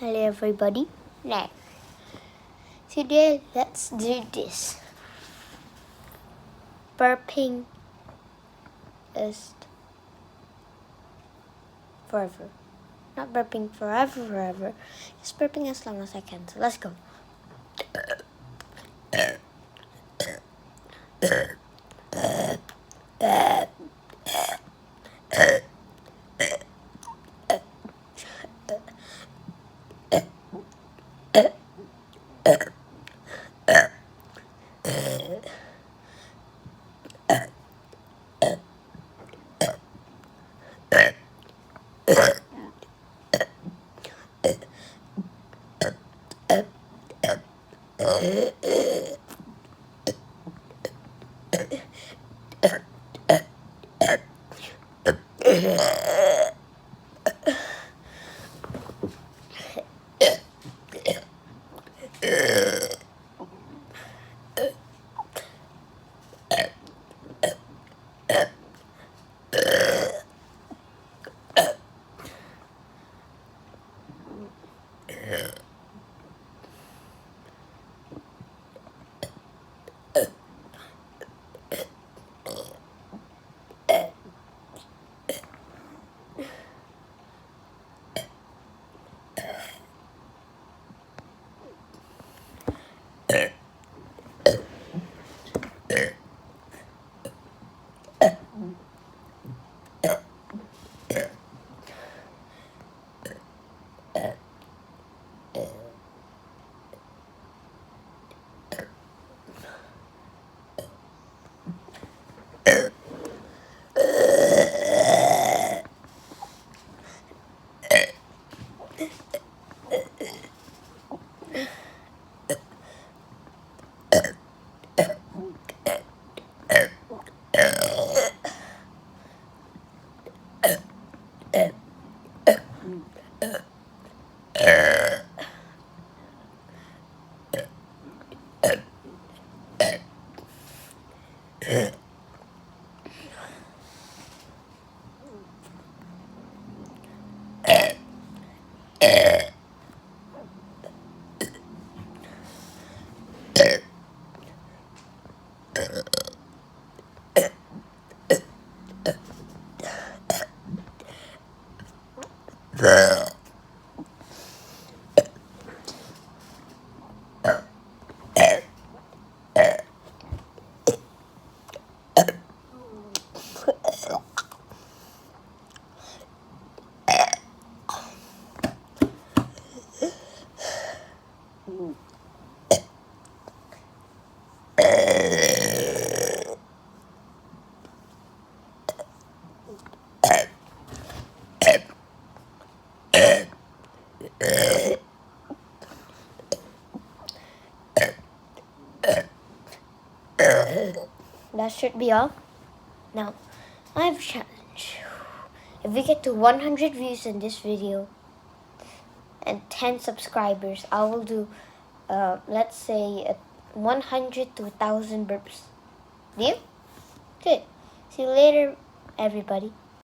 Hello everybody. Now, today let's do this. Burping is forever. Not burping forever. Just burping as long as I can. So let's go. That should be all. Now, I have a challenge. If we get to 100 views in this video and 10 subscribers, I will do, let's say, 100 to 1,000 burps. Deal? Good. See you later, everybody.